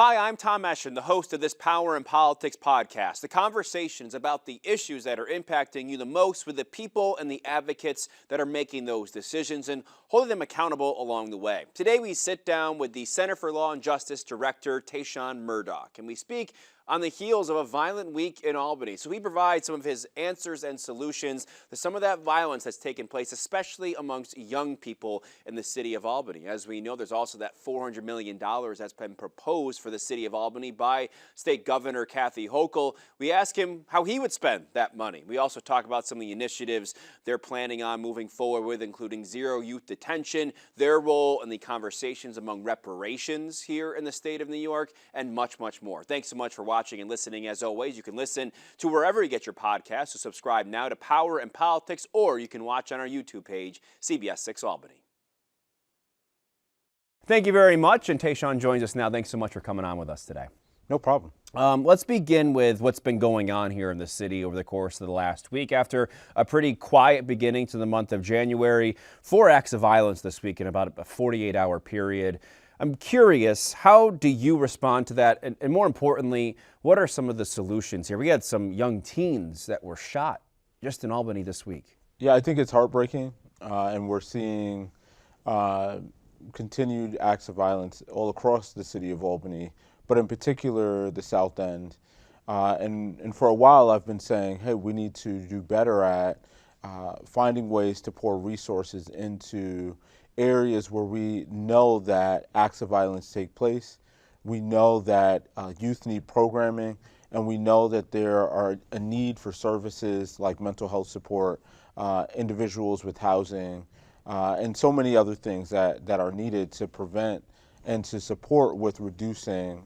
Hi, I'm Tom Eschen, the host of this Power and Politics podcast. The conversations about the issues that are impacting you the most with the people and the advocates that are making those decisions and holding them accountable along the way. Today we sit down with the Center for Law and Justice Director, Tayshaun Murdock, and we speak on the heels of a violent week in Albany. So he provides some of his answers and solutions to some of that violence that's taken place, especially amongst young people in the city of Albany. As we know, there's also that $400 million that's been proposed for the city of Albany by State Governor Kathy Hochul. We ask him how he would spend that money. We also talk about some of the initiatives they're planning on moving forward with, including zero youth detention, their role in the conversations among reparations here in the state of New York, and much, much more. Thanks so much for watching and listening. As always, you can listen to wherever you get your podcasts, so subscribe now to Power and Politics, or you can watch on our YouTube page, CBS 6 Albany. Thank you very much, and Tayshaun joins us now. Thanks so much for coming on with us today. No problem. Let's begin with what's been going on here in the city over the course of the last week. After a pretty quiet beginning to the month of January, 4 acts of violence this week in about a 48-hour period. I'm curious, how do you respond to that? And more importantly, what are some of the solutions here? We had some young teens that were shot just in Albany this week. Yeah, I think it's heartbreaking, and we're seeing continued acts of violence all across the city of Albany, but in particular the South End. And for a while I've been saying, hey, we need to do better at finding ways to pour resources into areas where we know that acts of violence take place. We know that youth need programming, and we know that there are a need for services like mental health support, individuals with housing, and so many other things that are needed to prevent and to support with reducing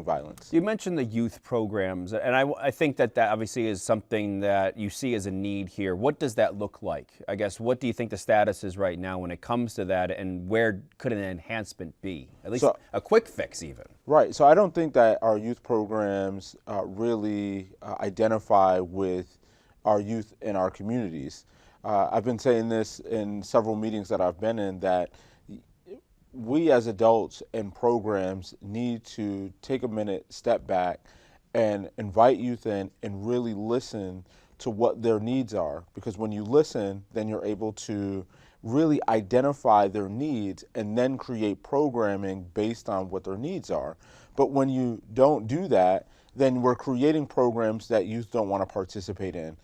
violence. You mentioned the youth programs, and I think that obviously is something that you see as a need here. What does that look like? I guess, what do you think the status is right now when it comes to that, and where could an enhancement be? At least a quick fix even. Right, so I don't think that our youth programs really identify with our youth in our communities. I've been saying this in several meetings that I've been in, that we as adults and programs need to take a minute, step back, and invite youth in and really listen to what their needs are. Because when you listen, then you're able to really identify their needs and then create programming based on what their needs are. But when you don't do that, then we're creating programs that youth don't want to participate in.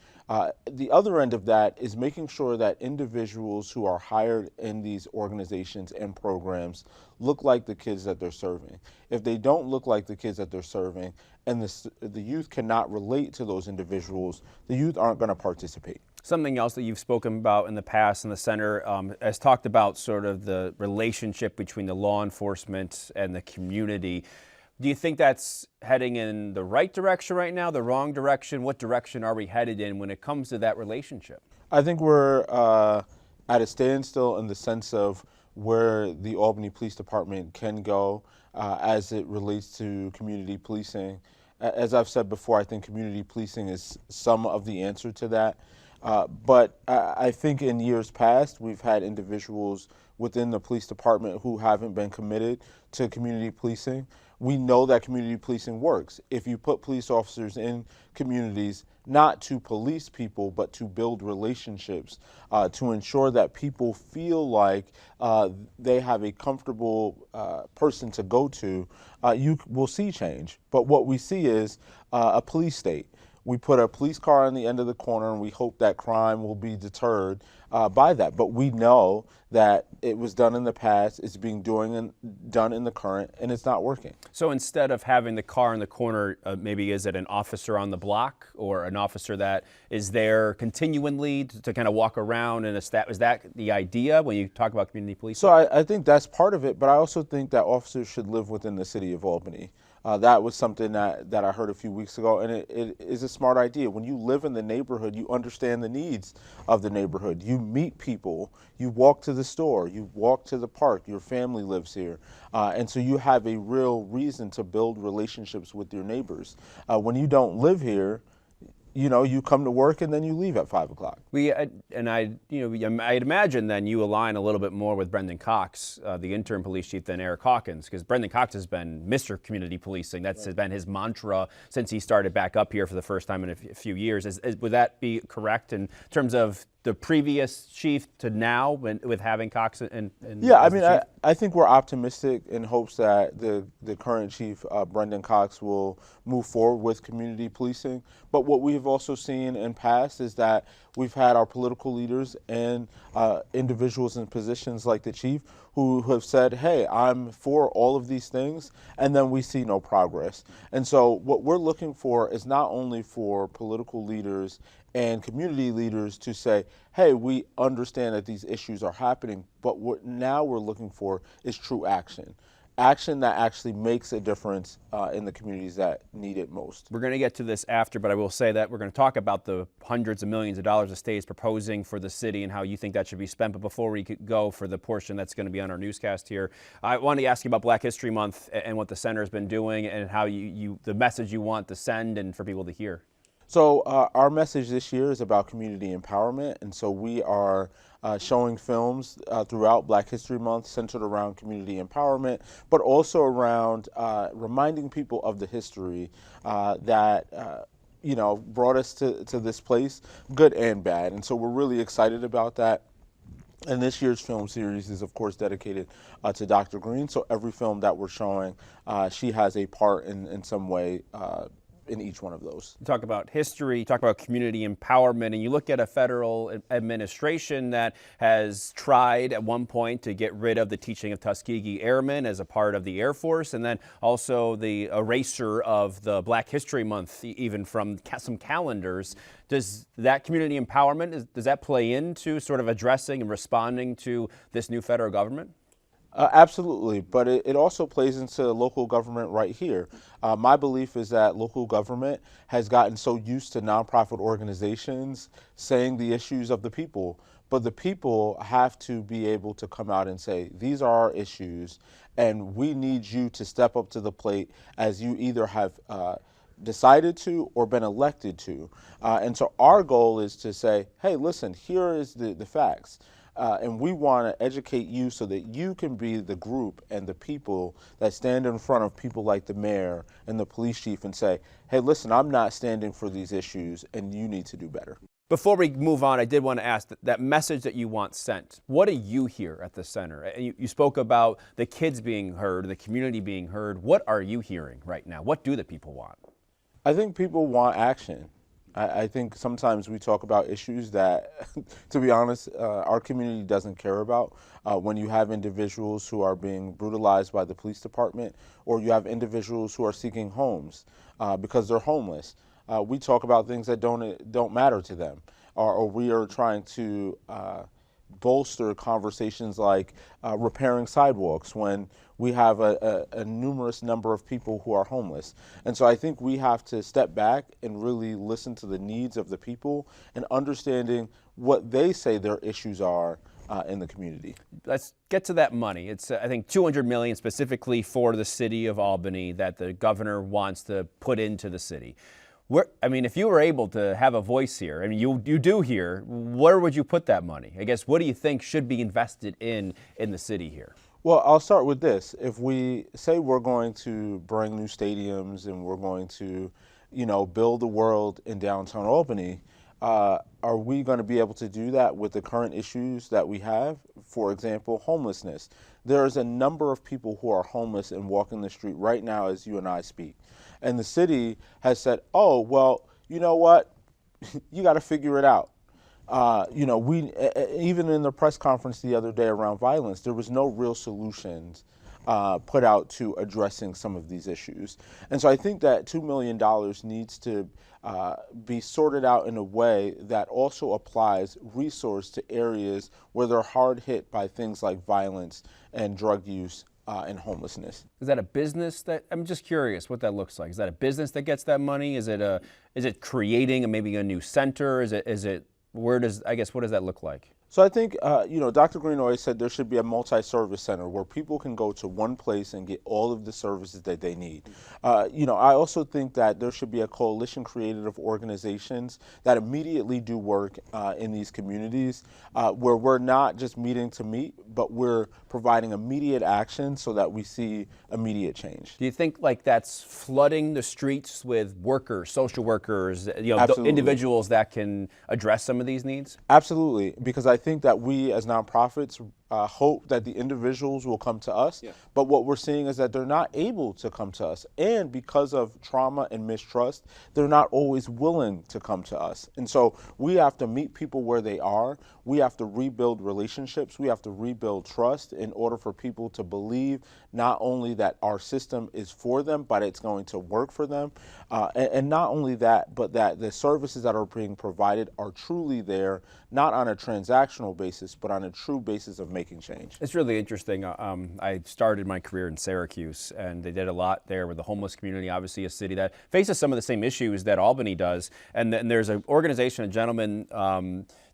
The other end of that is making sure that individuals who are hired in these organizations and programs look like the kids that they're serving. If they don't look like the kids that they're serving, and the youth cannot relate to those individuals, the youth aren't going to participate. Something else that you've spoken about in the past in the center has talked about sort of the relationship between the law enforcement and the community. Do you think that's heading in the right direction right now, the wrong direction? What direction are we headed in when it comes to that relationship? I think we're at a standstill in the sense of where the Albany Police Department can go as it relates to community policing. As I've said before, I think community policing is some of the answer to that. But I think in years past, we've had individuals within the police department who haven't been committed to community policing. We know that community policing works. If you put police officers in communities, not to police people, but to build relationships, to ensure that people feel like they have a comfortable person to go to, you will see change. But what we see is a police state. We put a police car on the end of the corner and we hope that crime will be deterred by that. But we know that it was done in the past, it's being done in the current, and it's not working. So instead of having the car in the corner, maybe is it an officer on the block or an officer that is there continually to kind of walk around? And is that the idea when you talk about community policing? So I think that's part of it, but I also think that officers should live within the city of Albany. That was something that I heard a few weeks ago, and it is a smart idea. When you live in the neighborhood, you understand the needs of the neighborhood. You meet people, you walk to the store, you walk to the park, your family lives here. And so you have a real reason to build relationships with your neighbors. When you don't live here, you come to work and then you leave at 5 o'clock. I'd imagine then you align a little bit more with Brendan Cox, the interim police chief, than Eric Hawkins, because Brendan Cox has been Mr. Community Policing. That's been his mantra since he started back up here for the first time in a few years. Would that be correct in terms of the previous chief to now, with having Cox and yeah, I mean, I think we're optimistic in hopes that the current chief, Brendan Cox, will move forward with community policing. But what we've also seen in past is that we've had our political leaders and individuals in positions like the chief who have said, hey, I'm for all of these things, and then we see no progress. And so what we're looking for is not only for political leaders and community leaders to say, hey, we understand that these issues are happening, but what now we're looking for is true action. Action that actually makes a difference in the communities that need it most. We're going to get to this after, but I will say that we're going to talk about the hundreds of millions of dollars the state is proposing for the city and how you think that should be spent. But before we could go for the portion that's going to be on our newscast here, I wanted to ask you about Black History Month and what the center has been doing and how the message you want to send and for people to hear. So our message this year is about community empowerment, and so we are showing films throughout Black History Month centered around community empowerment, but also around reminding people of the history that brought us to this place, good and bad. And so we're really excited about that. And this year's film series is, of course, dedicated to Dr. Green. So every film that we're showing, she has a part in some way in each one of those. You talk about history, you talk about community empowerment, and you look at a federal administration that has tried at one point to get rid of the teaching of Tuskegee Airmen as a part of the Air Force, and then also the erasure of the Black History Month, even from some calendars. Does that community empowerment, does that play into sort of addressing and responding to this new federal government? Absolutely, but it also plays into local government right here. My belief is that local government has gotten so used to nonprofit organizations saying the issues of the people, but the people have to be able to come out and say, these are our issues, and we need you to step up to the plate as you either have decided to or been elected to. And so our goal is to say, hey, listen, here is the facts. And we want to educate you so that you can be the group and the people that stand in front of people like the mayor and the police chief and say, hey, listen, I'm not standing for these issues and you need to do better. Before we move on, I did want to ask that message that you want sent. What do you hear at the center? You spoke about the kids being heard, the community being heard. What are you hearing right now? What do the people want? I think people want action. I think sometimes we talk about issues that, to be honest, our community doesn't care about. When you have individuals who are being brutalized by the police department, or you have individuals who are seeking homes because they're homeless, we talk about things that don't matter to them, or we are trying to bolster conversations like repairing sidewalks when we have a numerous number of people who are homeless. And so I think we have to step back and really listen to the needs of the people and understanding what they say their issues are in the community. Let's get to that money. It's, I think, $200 million specifically for the City of Albany that the governor wants to put into the city. If you were able to have a voice here, you do here, where would you put that money? I guess, what do you think should be invested in the city here? Well, I'll start with this. If we say we're going to bring new stadiums and we're going to, build the world in downtown Albany, are we going to be able to do that with the current issues that we have? For example, homelessness. There's a number of people who are homeless and walking the street right now as you and I speak. And the city has said, oh, well, you know what? You got to figure it out. We even in the press conference the other day around violence, there was no real solutions put out to addressing some of these issues. And so I think that $2 million needs to be sorted out in a way that also applies resource to areas where they're hard hit by things like violence and drug use and homelessness. Is that a business that, I'm just curious what that looks like. Is that a business that gets that money? Is it creating maybe a new center? What does that look like? So I think, Dr. Green always said there should be a multi-service center where people can go to one place and get all of the services that they need. I also think that there should be a coalition created of organizations that immediately do work in these communities where we're not just meeting to meet, but we're providing immediate action so that we see immediate change. Do you think like that's flooding the streets with workers, social workers, Absolutely. individuals that can address some of these needs? Absolutely, because I think that we as nonprofits hope that the individuals will come to us, but what we're seeing is that they're not able to come to us. And because of trauma and mistrust, they're not always willing to come to us. And so we have to meet people where they are. We have to rebuild relationships. We have to rebuild trust in order for people to believe not only that our system is for them, but it's going to work for them. And not only that, but that the services that are being provided are truly there, not on a transactional basis, but on a true basis of making change. It's really interesting. I started my career in Syracuse, and they did a lot there with the homeless community, obviously a city that faces some of the same issues that Albany does. And then there's an organization, a gentleman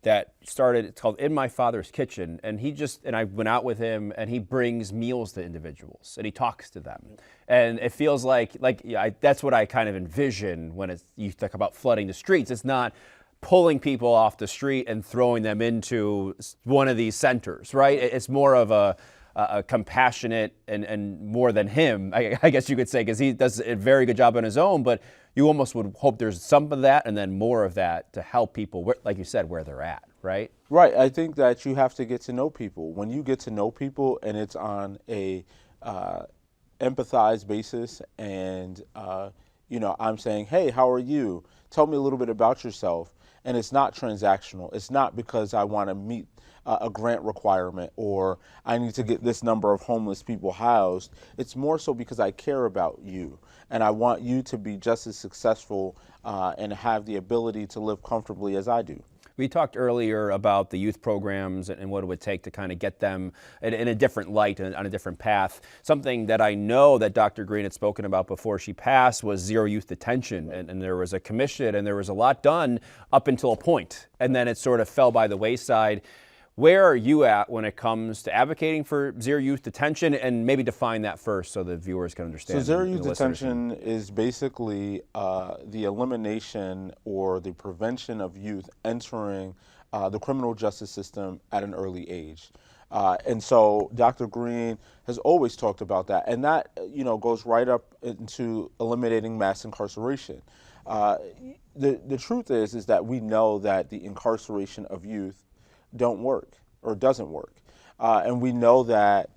that started, it's called In My Father's Kitchen, and I went out with him, and he brings meals to individuals, and he talks to them. And it feels like that's what I kind of envision when you talk about flooding the streets. It's not pulling people off the street and throwing them into one of these centers, right? It's more of a compassionate and more than him, I guess you could say, because he does a very good job on his own, but you almost would hope there's some of that and then more of that to help people, like you said, where they're at, right? Right. I think that you have to get to know people. When you get to know people and it's on a empathized basis and, I'm saying, hey, how are you? Tell me a little bit about yourself. And it's not transactional. It's not because I want to meet a grant requirement or I need to get this number of homeless people housed. It's more so because I care about you and I want you to be just as successful and have the ability to live comfortably as I do. We talked earlier about the youth programs and what it would take to kind of get them in a different light and on a different path. Something that I know that Dr. Green had spoken about before she passed was zero youth detention. And there was a commission and there was a lot done up until a point. And then it sort of fell by the wayside. Where are you at when it comes to advocating for zero youth detention, and maybe define that first so the viewers can understand? So zero youth detention is basically the elimination or the prevention of youth entering the criminal justice system at an early age. And so Dr. Green has always talked about that, and that goes right up into eliminating mass incarceration. The truth is that we know that the incarceration of youth don't work or doesn't work. And we know that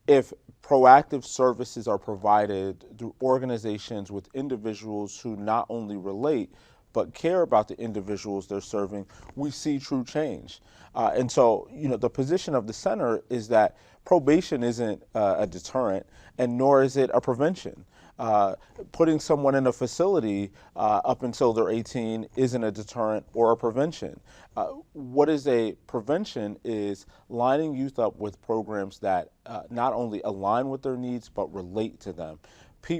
if proactive services are provided through organizations with individuals who not only relate, but care about the individuals they're serving, we see true change. And so, the position of the center is that probation isn't a deterrent, and nor is it a prevention. Putting someone in a facility up until they're 18 isn't a deterrent or a prevention. What is a prevention is lining youth up with programs that not only align with their needs, but relate to them.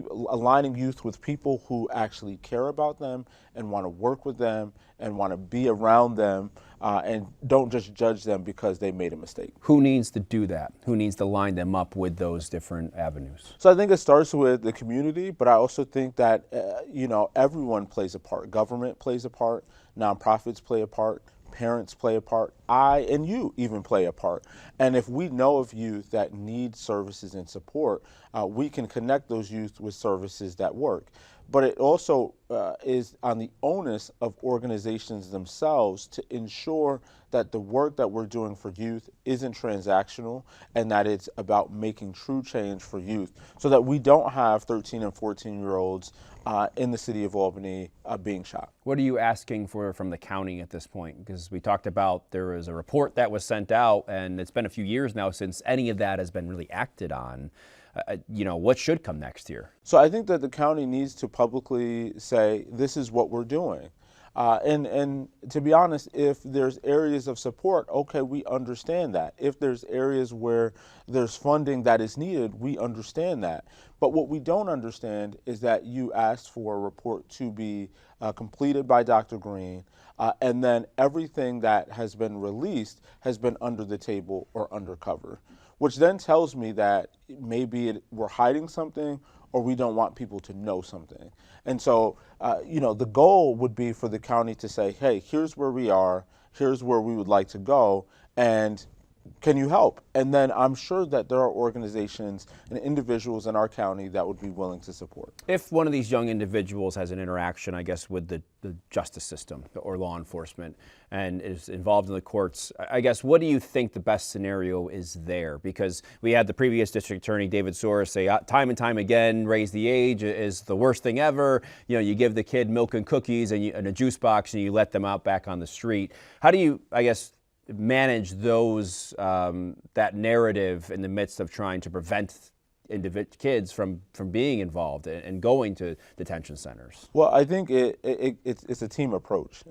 Aligning youth with people who actually care about them and want to work with them and want to be around them and don't just judge them because they made a mistake. Who needs to do that? Who needs to line them up with those different avenues? So I think it starts with the community, but I also think that, everyone plays a part. Government plays a part, nonprofits play a part, parents play a part, I and you even play a part. And if we know of youth that need services and support, we can connect those youth with services that work. But it also is on the onus of organizations themselves to ensure that the work that we're doing for youth isn't transactional and that it's about making true change for youth so that we don't have 13 and 14-year-olds in the city of Albany being shot. What are you asking for from the county at this point? Because we talked about there was a report that was sent out, and it's been a few years now since any of that has been really acted on. What should come next year? So I think that the county needs to publicly say, this is what we're doing. And to be honest, if there's areas of support, okay, we understand that. If there's areas where there's funding that is needed, we understand that. But what we don't understand is that you asked for a report to be completed by Dr. Green, and then everything that has been released has been under the table or undercover, which then tells me that maybe we're hiding something or we don't want people to know something. And so, the goal would be for the county to say, hey, here's where we are, here's where we would like to go, and can you help? And then I'm sure that there are organizations and individuals in our county that would be willing to support. If one of these young individuals has an interaction, I guess, with the justice system or law enforcement and is involved in the courts, I guess, what do you think the best scenario is there? Because we had the previous district attorney, David Soros, say time and time again, raise the age is the worst thing ever. You give the kid milk and cookies and a juice box and you let them out back on the street. How do you, I guess, manage those that narrative in the midst of trying to prevent kids from being involved and going to detention centers? Well, I think it's a team approach.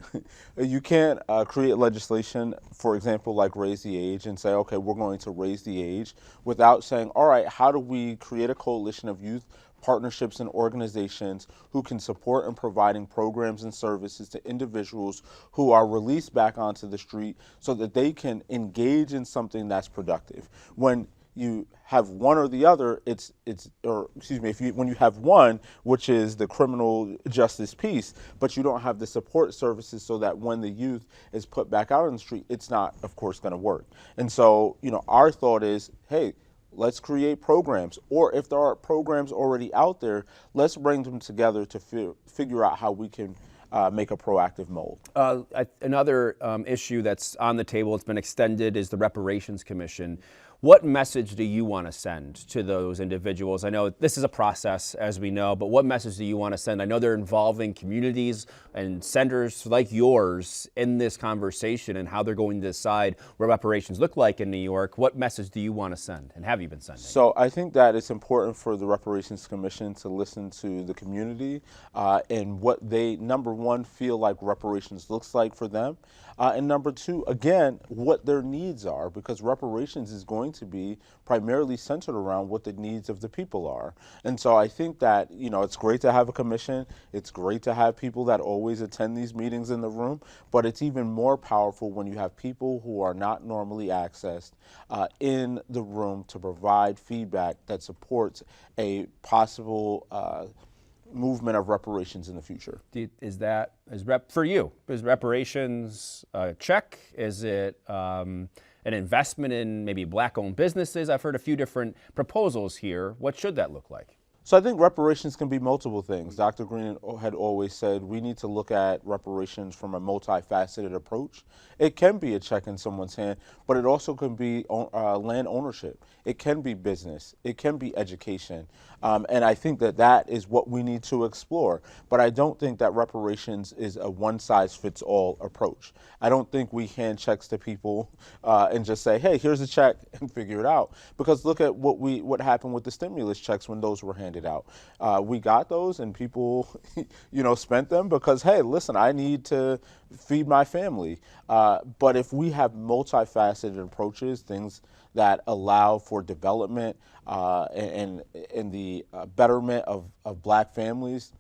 You can't create legislation, for example, like raise the age and say, okay, we're going to raise the age without saying, all right, how do we create a coalition of youth partnerships and organizations who can support in providing programs and services to individuals who are released back onto the street so that they can engage in something that's productive. When you have one or the other, when you have one, which is the criminal justice piece, but you don't have the support services so that when the youth is put back out on the street, it's not, of course, going to work. And so, our thought is, hey, let's create programs, or if there are programs already out there, let's bring them together to figure out how we can make a proactive mold. Another issue that's on the table, it's been extended, is the Reparations Commission. What message do you want to send to those individuals? I know this is a process, as we know, but what message do you want to send? I know they're involving communities and centers like yours in this conversation and how they're going to decide what reparations look like in New York. What message do you want to send, and have you been sending? So I think that it's important for the Reparations Commission to listen to the community and what they, number one, feel like reparations looks like for them. And number two, again, what their needs are, because reparations is going to be primarily centered around what the needs of the people are. And so I think that, it's great to have a commission. It's great to have people that always attend these meetings in the room, but it's even more powerful when you have people who are not normally accessed in the room to provide feedback that supports a possible movement of reparations in the future. For you, is reparations a check? Is it an investment in maybe black-owned businesses? I've heard a few different proposals here. What should that look like? So I think reparations can be multiple things. Dr. Green had always said we need to look at reparations from a multifaceted approach. It can be a check in someone's hand, but it also can be land ownership. It can be business. It can be education. And I think that is what we need to explore. But I don't think that reparations is a one-size-fits-all approach. I don't think we hand checks to people and just say, hey, here's a check and figure it out. Because look at what happened with the stimulus checks when those were handed out. We got those and people, spent them because, hey, listen, I need to feed my family. But if we have multifaceted approaches, things that allow for development and the betterment of black families,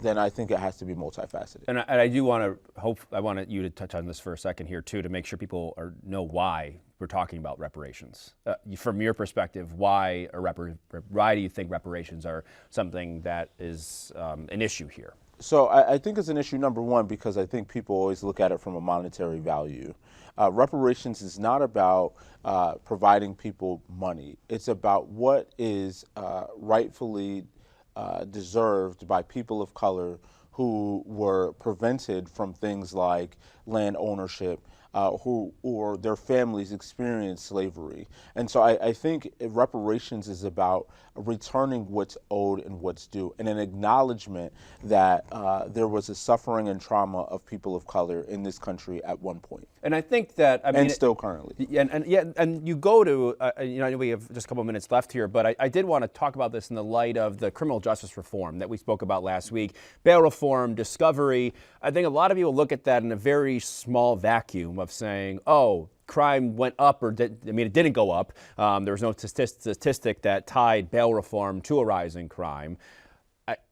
then I think it has to be multifaceted. And I do want to I wanted you to touch on this for a second here too, to make sure people know why we're talking about reparations. From your perspective, why do you think reparations are something that is an issue here? So I think it's an issue, number one, because I think people always look at it from a monetary value. Reparations is not about providing people money. It's about what is rightfully deserved by people of color who were prevented from things like land ownership who or their families experienced slavery. And so I think reparations is about returning what's owed and what's due, and an acknowledgement that there was a suffering and trauma of people of color in this country at one point. And I think that, I mean, and still currently. And you go to, I know we have just a couple of minutes left here, but I did want to talk about this in the light of the criminal justice reform that we spoke about last week. Bail reform, discovery. I think a lot of people look at that in a very small vacuum of saying, oh, crime went up, or it didn't go up. There was no statistic that tied bail reform to a rise in crime.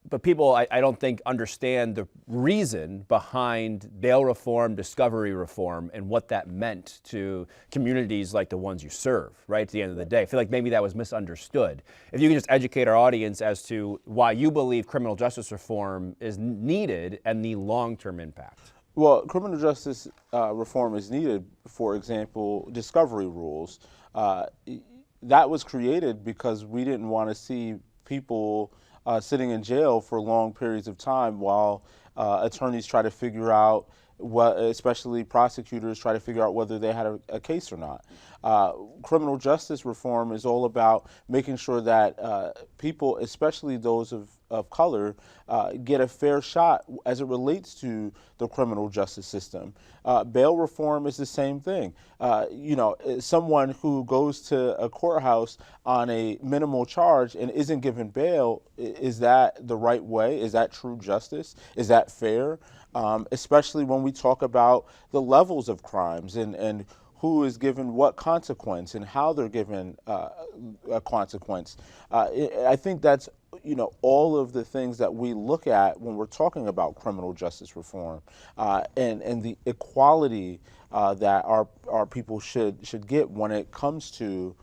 But people, I don't think, understand the reason behind bail reform, discovery reform, and what that meant to communities like the ones you serve, right, at the end of the day. I feel like maybe that was misunderstood. If you can just educate our audience as to why you believe criminal justice reform is needed and the long-term impact. Well, criminal justice reform is needed. For example, discovery rules. That was created because we didn't want to see people sitting in jail for long periods of time while attorneys try to figure out especially prosecutors try to figure out whether they had a case or not. Criminal justice reform is all about making sure that people, especially those of color, get a fair shot as it relates to the criminal justice system. Bail reform is the same thing. Someone who goes to a courthouse on a minimal charge and isn't given bail, is that the right way? Is that true justice? Is that fair? Especially when we talk about the levels of crimes and who is given what consequence and how they're given a consequence. I think that's all of the things that we look at when we're talking about criminal justice reform and the equality that our people should get when it comes to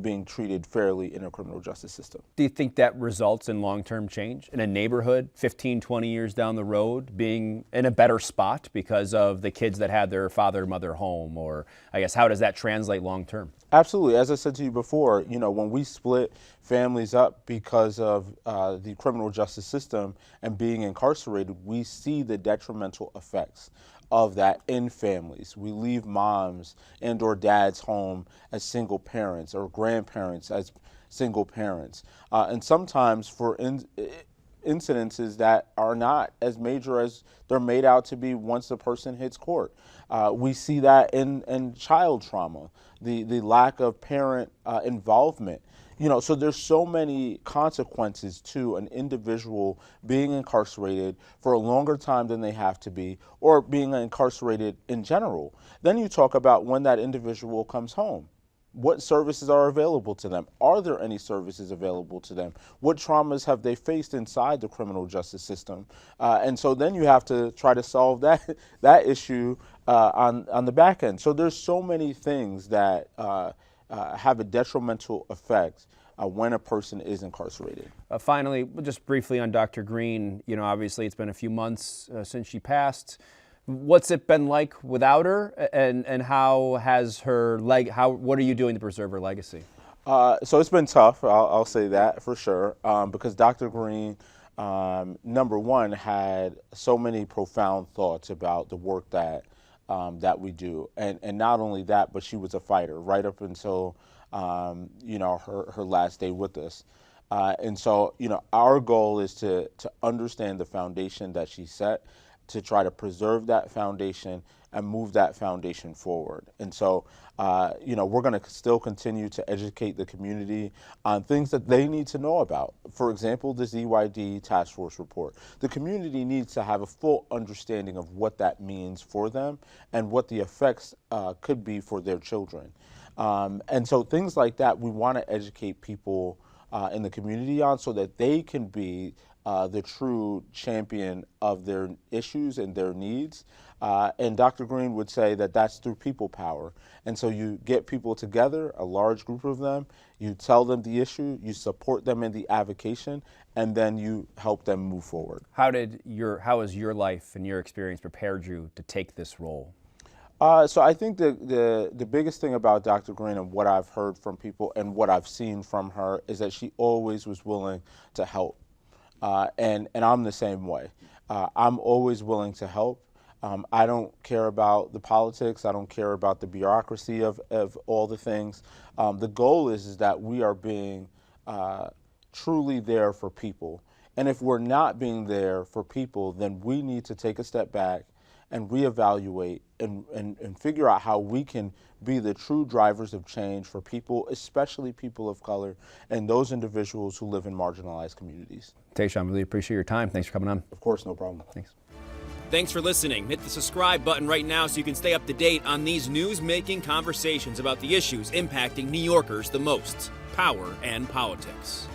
being treated fairly in a criminal justice system. Do you think that results in long-term change in a neighborhood 15, 20 years down the road being in a better spot because of the kids that had their father or mother home? Or I guess, how does that translate long-term? Absolutely. As I said to you before, when we split families up because of the criminal justice system and being incarcerated, we see the detrimental effects of that in families. We leave moms and or dads home as single parents or grandparents as single parents. And sometimes for incidences that are not as major as they're made out to be once the person hits court. We see that in child trauma, the lack of parent involvement. So there's so many consequences to an individual being incarcerated for a longer time than they have to be, or being incarcerated in general. Then you talk about when that individual comes home. What services are available to them? Are there any services available to them? What traumas have they faced inside the criminal justice system? And so then you have to try to solve that issue on the back end. So there's so many things that have a detrimental effect when a person is incarcerated. Finally, just briefly on Dr. Green, obviously it's been a few months since she passed. What's it been like without her, and how has her what are you doing to preserve her legacy? So it's been tough, I'll say that for sure, because Dr. Green, number one, had so many profound thoughts about the work that we do, and not only that, but she was a fighter right up until her last day with us. And so our goal is to understand the foundation that she set, to try to preserve that foundation and move that foundation forward. And so, we're going to still continue to educate the community on things that they need to know about. For example, the ZYD task force report. The community needs to have a full understanding of what that means for them and what the effects could be for their children. And so things like that, we want to educate people in the community on, so that they can be the true champion of their issues and their needs. And Dr. Green would say that that's through people power. And so you get people together, a large group of them, you tell them the issue, you support them in the advocacy, and then you help them move forward. How has your life and your experience prepared you to take this role? So I think the biggest thing about Dr. Green and what I've heard from people and what I've seen from her is that she always was willing to help. And I'm the same way. I'm always willing to help. I don't care about the politics. I don't care about the bureaucracy of all the things. The goal is that we are being truly there for people. And if we're not being there for people, then we need to take a step back and reevaluate and figure out how we can be the true drivers of change for people, especially people of color and those individuals who live in marginalized communities. Tayshawn, really appreciate your time. Thanks for coming on. Of course, no problem. Thanks. Thanks for listening. Hit the subscribe button right now so you can stay up to date on these news-making conversations about the issues impacting New Yorkers the most: power and politics.